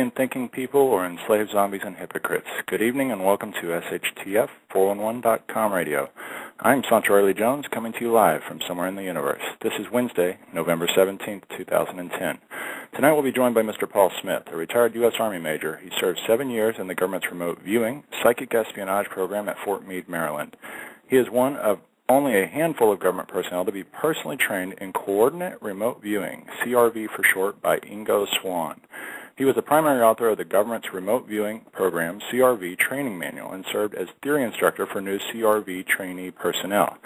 brilliant thinking people or enslaved zombies and hypocrites? Good evening and welcome to SHTF411.com radio. I'm Sancho Riley Jones coming to you live from somewhere in the universe. This is Wednesday, November 17th, 2010. Tonight we'll be joined by Mr. Paul Smith, a retired U.S. Army major. He served 7 years in the government's remote viewing, psychic espionage program at Fort Meade, Maryland. He is one of only a handful of government personnel to be personally trained in coordinate remote viewing, CRV for short, by Ingo Swann. He was the primary author of the government's remote viewing program, CRV Training Manual, and served as theory instructor for new CRV trainee personnel.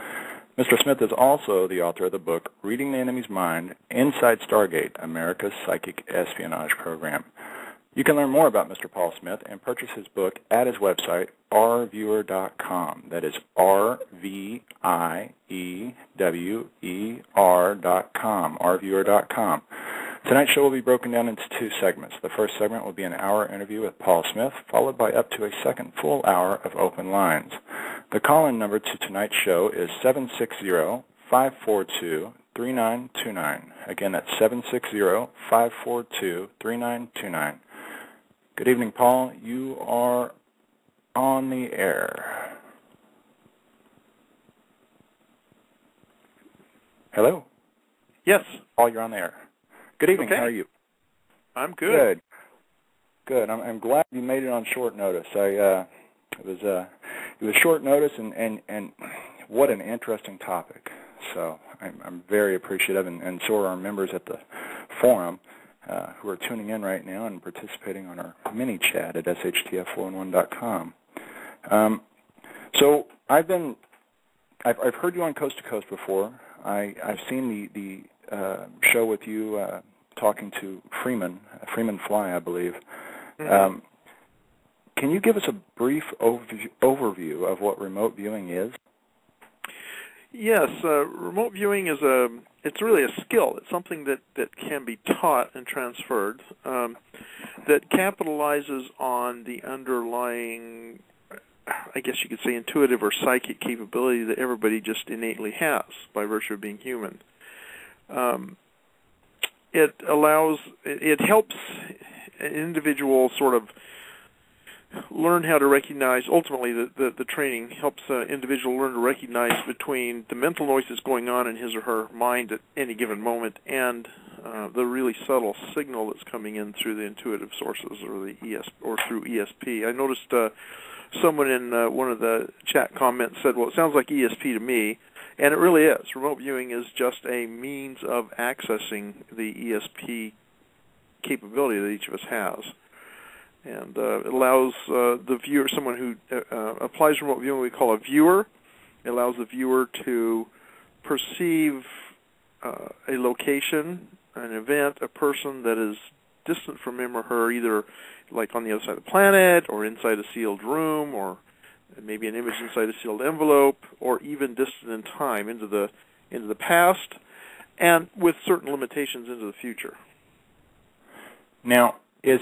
Mr. Smith is also the author of the book, Reading the Enemy's Mind, Inside Stargate, America's Psychic Espionage Program. You can learn more about Mr. Paul Smith and purchase his book at his website, rviewer.com. That is rviewer.com, rviewer.com. Tonight's show will be broken down into two segments. The first segment will be an hour interview with Paul Smith, followed by up to a second full hour of open lines. The call-in number to tonight's show is 760-542-3929. Again, that's 760-542-3929. Good evening, Paul. You are on the air. Hello? Yes. Paul, you're on the air. Good evening. Okay. How are you? I'm good. Good. I'm glad you made it on short notice. It was short notice, and what an interesting topic. So I'm very appreciative, and so are our members at the forum who are tuning in right now and participating on our mini chat at shtf411.com. So I've heard you on Coast to Coast before. I've seen the show with you talking to Freeman Fly, I believe. Mm-hmm. Can you give us a brief overview of what remote viewing is? Yes, remote viewing is it's really a skill. It's something that can be taught and transferred that capitalizes on the underlying, I guess you could say, intuitive or psychic capability that everybody just innately has by virtue of being human. It helps an individual sort of learn how to recognize, ultimately the training helps an individual learn to recognize between the mental noises going on in his or her mind at any given moment and the really subtle signal that's coming in through the intuitive sources or through ESP. I noticed someone in one of the chat comments said, well, it sounds like ESP to me. And it really is. Remote viewing is just a means of accessing the ESP capability that each of us has. And it allows the viewer, someone who applies remote viewing, we call a viewer. It allows the viewer to perceive a location, an event, a person that is distant from him or her, either like on the other side of the planet or inside a sealed room or maybe an image inside a sealed envelope, or even distant in time into the past, and with certain limitations into the future. Now, is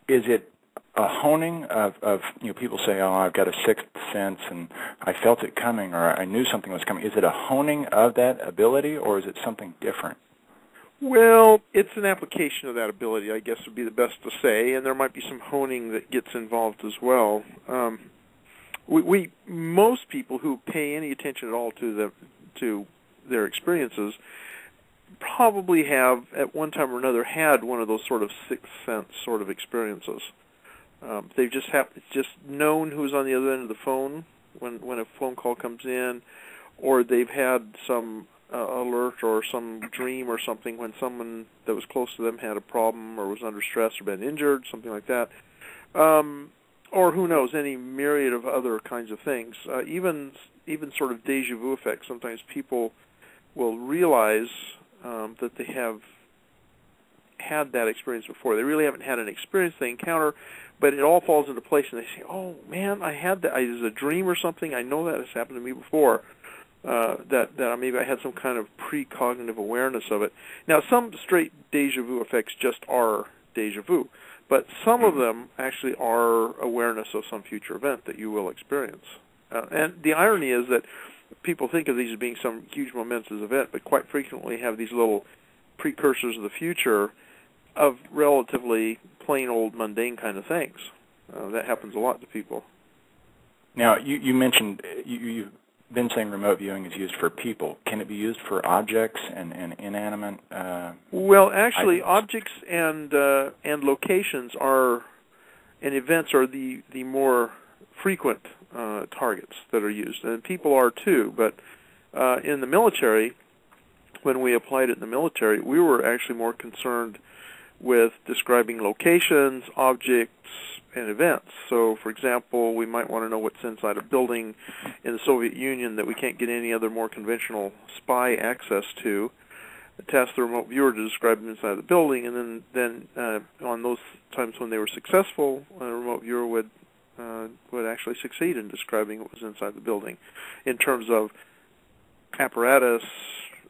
it a honing of people say, oh, I've got a sixth sense and I felt it coming or I knew something was coming. Is it a honing of that ability or is it something different? Well, it's an application of that ability, I guess would be the best to say, and there might be some honing that gets involved as well. Most people who pay any attention at all to their experiences probably have, at one time or another, had one of those sort of sixth sense sort of experiences. They've just known who's on the other end of the phone when a phone call comes in, or they've had some alert or some dream or something when someone that was close to them had a problem or was under stress or been injured, something like that. Or who knows, any myriad of other kinds of things. Even sort of deja vu effects. Sometimes people will realize that they have had that experience before. They really haven't had an experience they encounter, but it all falls into place, and they say, "Oh man, I had that. It was a dream or something. I know that has happened to me before. That maybe I had some kind of precognitive awareness of it." Now, some straight deja vu effects just are deja vu. But some of them actually are awareness of some future event that you will experience. And the irony is that people think of these as being some huge momentous event, but quite frequently have these little precursors of the future of relatively plain old mundane kind of things. That happens a lot to people. Now, you mentioned you've been saying remote viewing is used for people. Can it be used for objects and inanimate? Well, actually, items? objects and locations and events are the more frequent targets that are used, and people are too. But in the military, when we applied it in the military, we were actually more concerned with describing locations, objects, and events. So, for example, we might want to know what's inside a building in the Soviet Union that we can't get any other more conventional spy access to. Task the remote viewer to describe them inside the building, and then on those times when they were successful, a remote viewer would actually succeed in describing what was inside the building in terms of apparatus,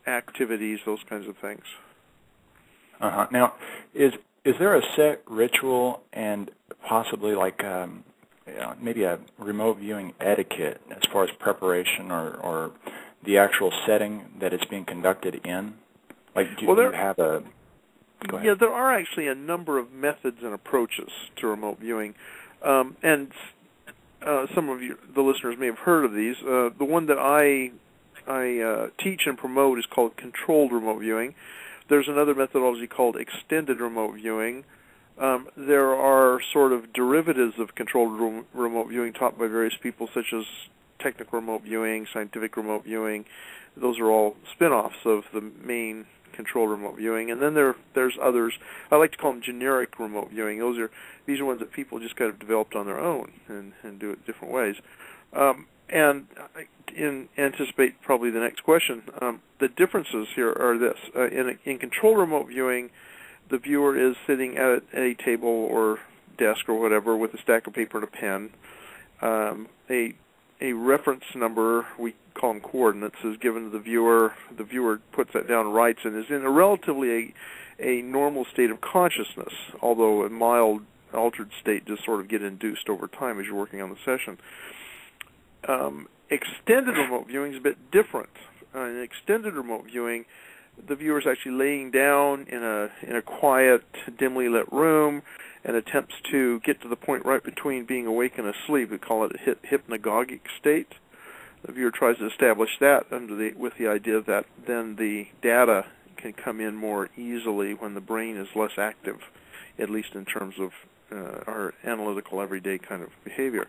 activities, those kinds of things. Now, is there a set ritual and possibly like maybe a remote viewing etiquette as far as preparation or the actual setting that it's being conducted in? Like, do you have a... Go ahead. Yeah, there are actually a number of methods and approaches to remote viewing, and some of the listeners may have heard of these. The one that I teach and promote is called controlled remote viewing. There's another methodology called extended remote viewing. There are sort of derivatives of controlled remote viewing taught by various people, such as technical remote viewing, scientific remote viewing. Those are all spin-offs of the main controlled remote viewing. And then there's others. I like to call them generic remote viewing. These are ones that people just kind of developed on their own and do it different ways. And anticipate probably the next question. The differences here are this. In controlled remote viewing, the viewer is sitting at a table or desk or whatever with a stack of paper and a pen. A reference number, we call them coordinates, is given to the viewer. The viewer puts that down, writes, and is in a relatively a normal state of consciousness, although a mild altered state just sort of get induced over time as you're working on the session. Extended remote viewing is a bit different. In extended remote viewing, the viewer is actually laying down in a quiet, dimly lit room and attempts to get to the point right between being awake and asleep. We call it a hypnagogic state. The viewer tries to establish that with the idea that then the data can come in more easily when the brain is less active, at least in terms of our analytical everyday kind of behavior.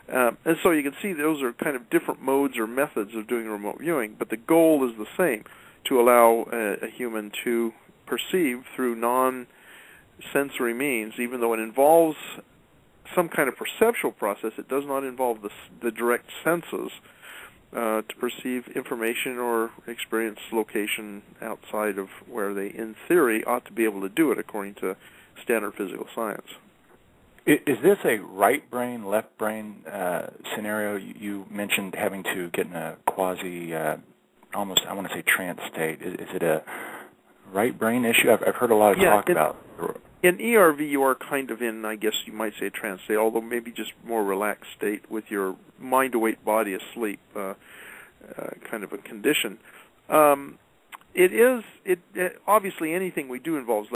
And so you can see those are kind of different modes or methods of doing remote viewing, but the goal is the same, to allow a human to perceive through non-sensory means. Even though it involves some kind of perceptual process, it does not involve the direct senses to perceive information or experience location outside of where they, in theory, ought to be able to do it according to standard physical science. Is this a right brain, left brain scenario? You mentioned having to get in a quasi, almost, I want to say, trance state. Is it a right brain issue? I've heard a lot of talk about. In ERV, you are kind of in, I guess you might say, a trance state, although maybe just more relaxed state with your mind-awake body asleep, kind of a condition. Obviously anything we do involves